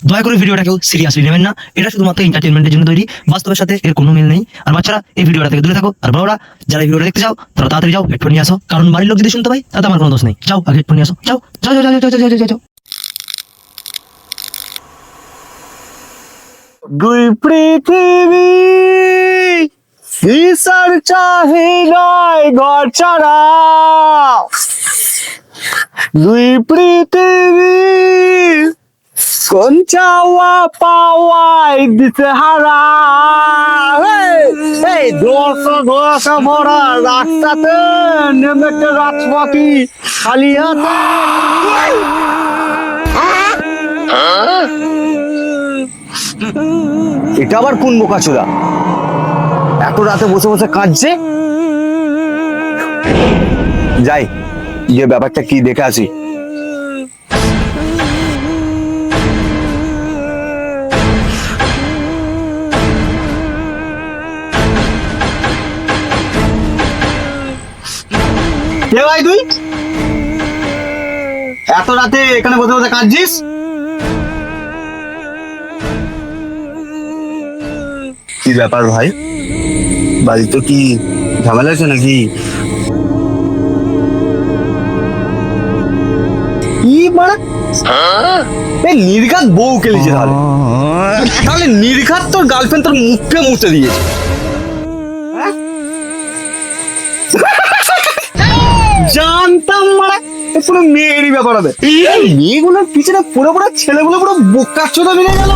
দয়া করে ভিডিওটা কেউ সিরিয়াসলি নেবেন না, এটা শুধুমাত্র এন্টারটেনমেন্টের জন্য তৈরি, বাস্তবের সাথে এর কোনো মিল নেই। আর বাচ্চারা এই ভিডিওটা থেকে দূরে থাকো, আর বড়রা যারা এই ভিডিওটা দেখতে চাও তারা তাড়াতাড়ি যাও, হেডফোন নিয়ে আসো, কারণ বাড়ির লোক যদি শুনতে পাই তাতে আমার কোনো দোষ নেই। যাও আগে হেডফোন নিয়ে আসো, যাও যাও যাও যাও যাও যাও যাও যাও। দুই পৃথিবী বিচার চাহি নয় ঘর ছাড়া, দুই পৃথিবী কোন চাওয়া পাওয়াই দিতে হারা। এই ধোসা ধোসা ভরা রাস্তাতে নেমেছে রাজপথি খালি হাতে। এটা আবার কোন বোকাচোদা এত রাতে বসে বসে কাঁদছে? যাই গিয়ে ব্যাপারটা কি দেখে আসি। ভাই তুই এত রাতে এখানে বসে বসে কাঁদছিস? কি ব্যাপার ভাই, বাড়িতে কি ঝামেলা আছে নাকি? কি মানে নির্ঘাত বউ খেলেছে? তাহলে নির্ঘাত তোর গার্লফ্রেন্ড তোর মুখে মুছে দিয়েছে। জানতাম মানে পুরো মেয়েরই ব্যাপার হবে। মেয়েগুলোর পিছনে পুরো পুরো ছেলেগুলো পুরো বোকা চোদা মিলে গেল।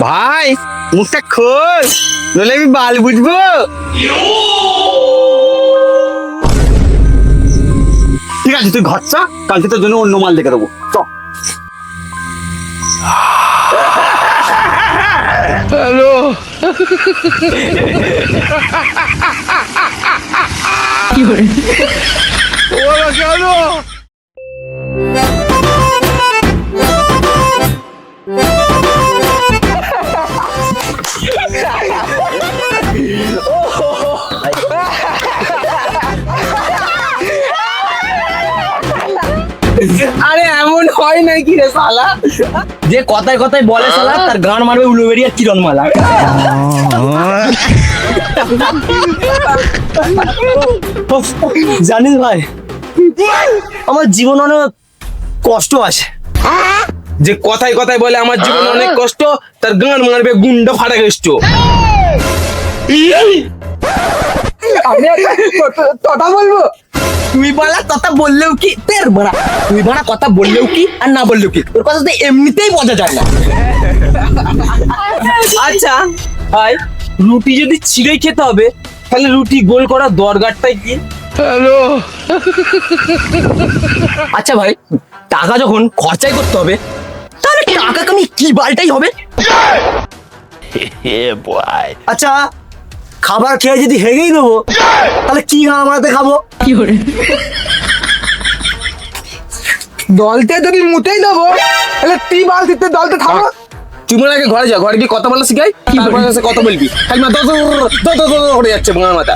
ভাই মুখটা খোল, নইলে আমি বাল বুঝবো। ঠিক আছে তুই ঘর চা, কালকে তোর জন্য অন্য মাল দেখে দেবো। হ্যালো ওরা কেন? আরে এমন হয় নাকি রে শালা, যে কথায় কথায় বলে শালা তার গান মারবে উলুবেরিয়া কিরণমালা। জানিস ভাই, আমার জীবন অনেক কষ্ট আছে। যে কথায় কথায় বলে আমার জীবন অনেক কষ্ট, তার গান মারবে গুন্ডা ফাটা গেষ্ট। আমি কথা বলবো, তুই বলা কথা বললেও কি তের বড়া, তুই বড়া কথা বললেও কি আর না বললেও কি, তোর কথা তো এমনিতেই বোঝা যায় না। আচ্ছা ভাই, রুটি যদি ছিঁড়ে খেতে হবে তাহলে রুটি গোল করা দরকারটাই কি? হ্যালো আচ্ছা ভাই, টাকা যখন খরচাই করতে হবে তাহলে টাকা কামি কি বালটাই হবে। আচ্ছা খাবার খেয়ে যদি হেগেই দেবো তাহলে কি আমাদের খাবো? দলতে যদি মুতেই দেবো তাহলে তুই বালতিতে দলতে থাকো। তুই মনে আগে ঘরে যা, ঘরে গিয়ে কথা বলা শিখাই, তারপরে এসে কথা বলবি। খালি মাথা করে যাচ্ছে ভাঙা মাথা।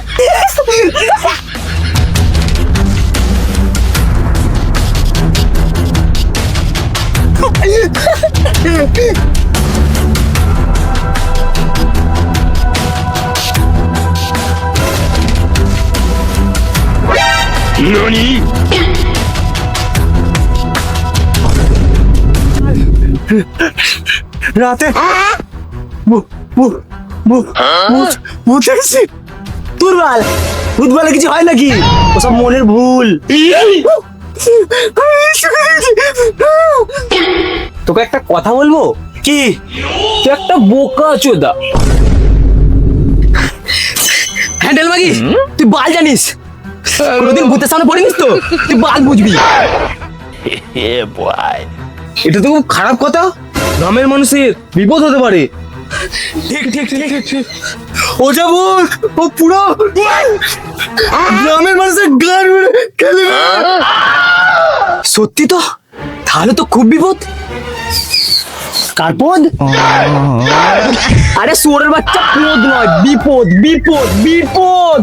রাতে তোর বাল ভূত বলে কিছু হয় নাকি? ওসব মনের ভুল। তোকে একটা কথা বলবো কি? তুই একটা বোকা চোদা। হ্যান্ডেল মাগি, তুই বাল জানিস? কোনোদিন ভূতের সামনে পড়িনিস তো, তুই বাল বুঝবি। এটা তো খুব খারাপ কথা, গ্রামের মানুষের বিপদ হতে পারে। ঠিক ঠিক ঠিক ঠিক। ও যাবো, ও পুরো গ্রামের মানুষের গান খেলে। সত্যি তো? তাহলে তো খুব বিপদ। কার পদ? আরে শুয়োরের বাচ্চা, পদ নয়, বিপদ বিপদ বিপদ।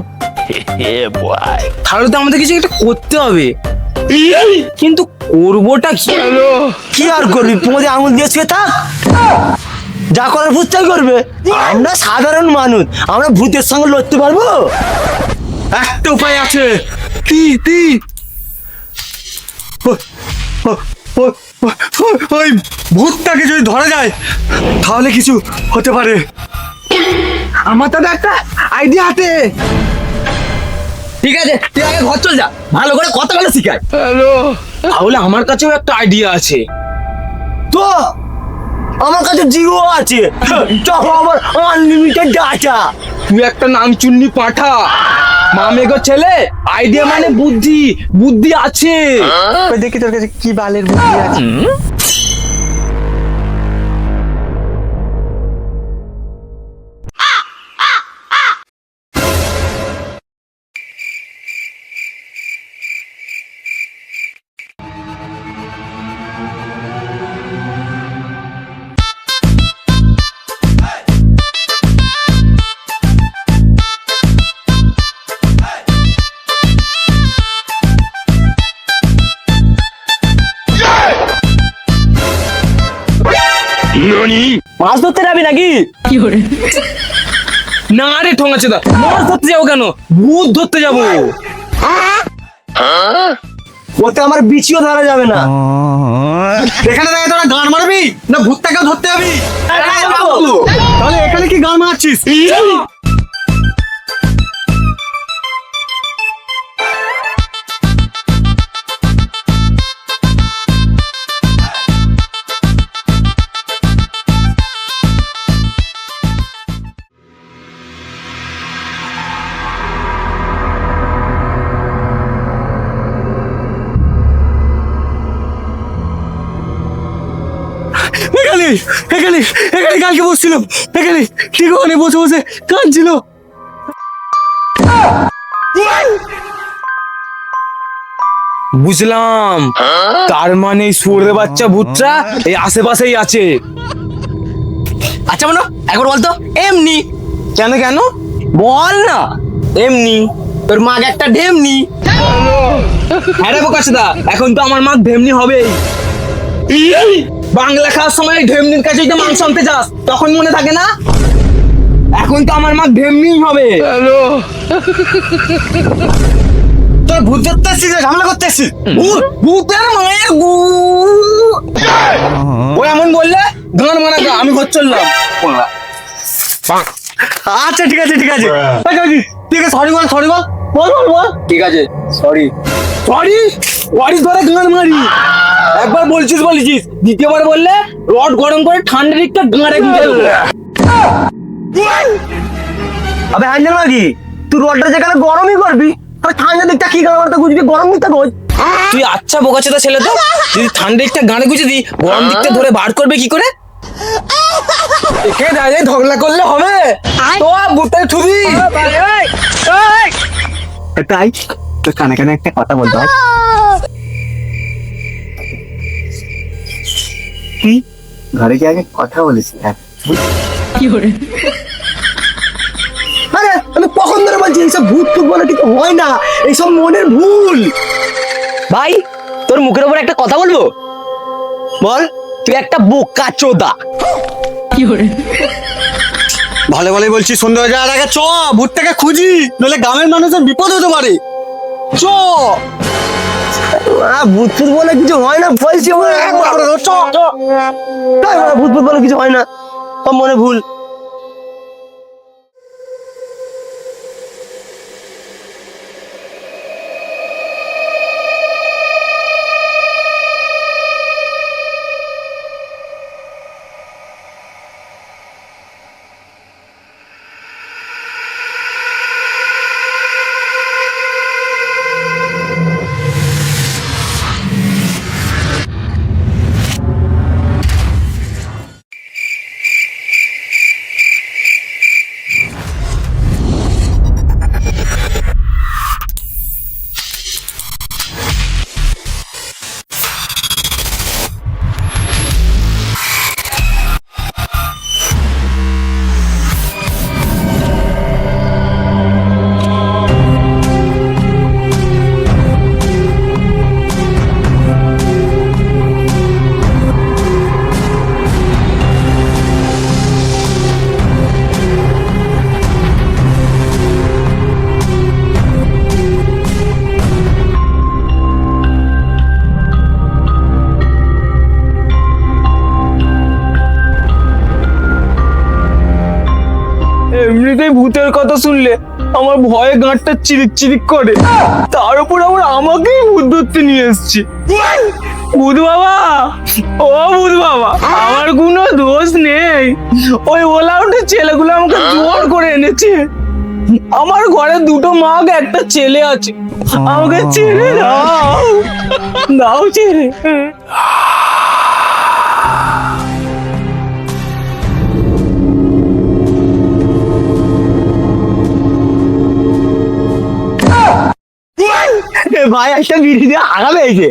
তাহলে তো আমাদের কিছু একটা করতে হবে। কিন্তু করবোটা কি? কি আর করবি, তোমাদের আঙুল দিয়ে শুয়ে থাক, যা করার ভূত তাই করবে। আমরা সাধারণ মানুষ, আমরা ভূতের সঙ্গে লড়তে পারবো? একটা উপায় আছে। কি কি? ওই ভূতটাকে যদি ধরা যায় তাহলে কিছু হতে পারে। আমার তো একটা আইডিয়া হাতে। ঠিক আছে, তুই আগে ঘর চল যা, ভালো করে কথা বলে শিখায়। তাহলে আমার কাছেও একটা আইডিয়া আছে। তো আমার কাছে জিও আছে, তখন আমার আনলিমিটেড ডাটা। তুই একটা নামচুন্নি পাঠা, মামেগো ছেলে, আইডিয়া মানে বুদ্ধি, বুদ্ধি আছে। দেখি তোর কাছে কি বালের বুদ্ধি আছে। মাছ ধরতে যাবি নাকি? না রে ঠোঙাচ্ছে দা, মাছ ধরতে যাবো কেন, ভূত ধরতে যাবো। ওতে আমার বিচিও ধরা যাবে না। এখানে দাঁড়িয়ে তোরা গান মারবি না ভূতটাকেও ধরতে যাবি? তাহলে এখানে কি গান মারছিস? এখানে এখানে এখানে কালকে বসছিলাম, এখানে ঠিক ওখানে বসে বসে কাঁদছিল। বুঝলাম, তার মানে সুরের বাচ্চা ভূতটা এই আশেপাশেই আছে। আচ্ছা বলো, একবার বলতো এমনি। কেন কেন বল না। এমনি তোর মা একটা ঢেমনি। আরে বোকাচোদা, এখন তো আমার মা ঢেমনি হবেই। বাংলা খাওয়ার সময় ঢেমনির কাছে তো মাংস আনতে যাস, তখন মনে থাকে না? এখন তো আমার মা ঢেমনি হবে। তোর ভূত ধরতে আসছিস না ঝামেলা করতে আসছিস? ভূতের মায়ের গু। ও এমন বললে গান মারা গা, আমি ঘর চললাম। আচ্ছা ঠিক আছে ঠিক আছে ঠিক আছে, সরি বল সরি বল বল বল বল। ঠিক আছে, সরি সরি সরি ধরে গান মারি। একবার বলছিস বলেছিস, দ্বিতীয়বার বললে রড গরম করে ঠান্ডা দিকটা গাঁড়ে গুঁজে দেবো। আবে হ্যান্ডেল মাগি, তুই রডটা যেখানে গরমই করবি, আর ঠান্ডা দিকটা কি গান মারতে গুজবি, গরম দিকটা গোজ। তুই আচ্ছা বোকাচোদা ছেলে তো, যদি ঠান্ডা দিকটা গাঁড়ে গুঁজে দিই, গরম দিকটা ধরে বার করবে কি করে? একে দাঁড়িয়ে ঝগড়া করলে হবে তো? বুটের ছবি তাই তোর কানে কানে একটা কথা বলতে হয়। কি ঘরে কি আগে কথা বলিস? আরে আমি কখন ধরে বলছি এইসব ভূত ফুট বলে কিছু হয় না, এইসব মনের ভুল। ভাই, তোর মুখের উপর একটা কথা বলবো? বল। তুই একটা বোকাচোদা। ভালো ভালো বলছি, সন্ধ্যা হয়ে যাওয়ার আগে চ ভূতটাকে খুঁজি, নইলে গ্রামের মানুষের বিপদ হতে পারে। চ ভূত ফুট বলে কিছু হয় না বলছি, চ চ। ভূত ফুট বলে কিছু হয় না, সব মনে ভুল। এমনিতেই ভূতের কথা শুনলে আমার ভয়ে গাঁটটা চিরিক চিরিক করে, তার উপর আবার আমাকেই ভূত ধরতে নিয়ে এসছে। ভূত বাবা, ও ভূত বাবা, আমার কোনো দোষ নেই, ওই ওলা উঠে ছেলেগুলো আমাকে জোর করে এনেছে। আমার ঘরে দুটো মাগ একটা ছেলে আছে, আমাকে ছেড়ে দাও, দাও ছেড়ে। ভাই একটা বিড়ি দিয়ে আগাবে এসে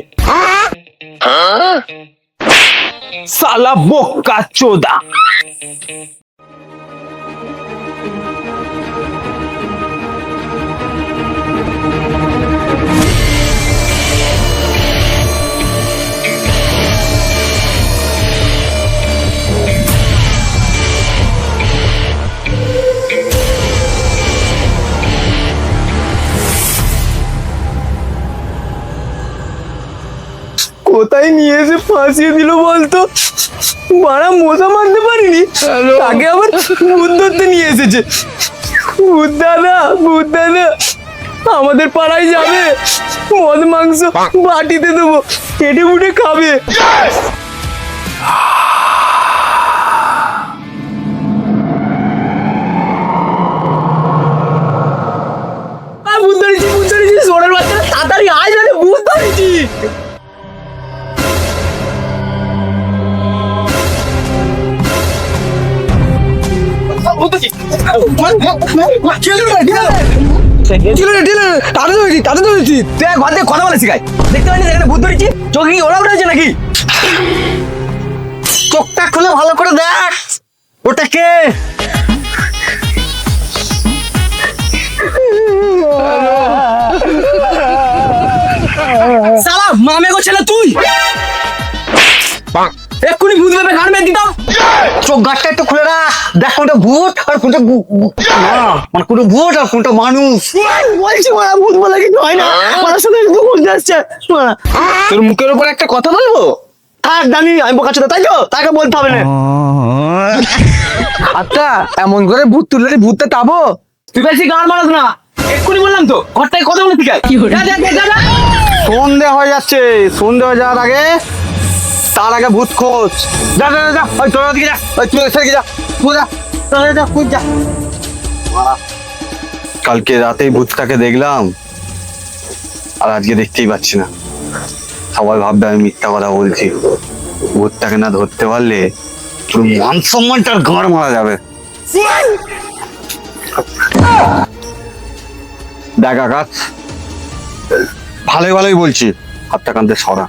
সালা বোকা চোদা। কোথায় নিয়ে এসে ফাঁসিয়ে দিল বলতো? বাড়া মজা মারতে পারিনি, তাকে আবার ভূত ধরতে নিয়ে এসেছে। ভূত দাদা, ভূত দাদা, আমাদের পাড়ায় যাবে, মদ মাংস বাটিতে দেবো, কেটে মুটে খাবে। ভূত ধরেছি, ভূত ধরেছি, সোনার বাচ্চারা তাড়াতাড়ি আয়, জানে ভূত ধরেছি। কথা বলে শিখাই, দেখতে পাইনি এখানে ভূত ধরেছি, চোখে কি ওরা উঠেছে নাকি? চোখটা খুলে ভালো করে দেখ, ওটা কে? সালা মামে গো ছেলে তুই, এক্ষুনি ভূত ভেবে ঘাড় মেরে দিতাম। চোখ গাছটা একটু খুলে রাখ, দেখ কোনটা ভূত আর কোনটা মানে কোনটা ভূত আর কোনটা মানুষ। বলছি মারা ভূত বলে কিছু হয় না, আমার সঙ্গে একটু ভূত যাচ্ছে। তোর মুখের উপর একটা কথা বলবো? থাক জানি আমি বোকা ছিল, তাই তো তাকে বলতে হবে না। আচ্ছা এমন করে ভূত তুললে ভূতটা তাবো? তুই বেশি গান মারাস না, এক্ষুনি বললাম তো, ঘরটায় কথা বলে শিখাই। সন্ধে হয়ে যাচ্ছে, সন্ধে হয়ে যাওয়ার আগে তার আগে ভূত খোঁজ। যা যা যা, ওই তোর দিকে যা, ওই তুই এসে যা, তুই যা, যা যা, তুই যা। কালকে রাতেই ভূতটাকে দেখলাম, আর আজকে দেখতেই পাচ্ছি না। সবাই ভাববে আমি মিথ্যা কথা বলছি। ভূতটাকে না ধরতে পারলে তোর মান সম্মানটার গাঁড় মারা যাবে। দেখ আকাশ, ভালোই ভালোই বলছি, হাতটা কান্দে সরা।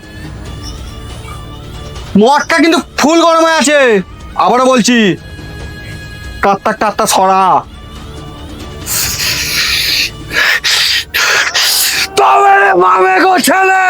মদটা কিন্তু ফুল গরমে আছে, আবারও বলছি, কাত্তা সরা। তবে মামে গো ছেলে।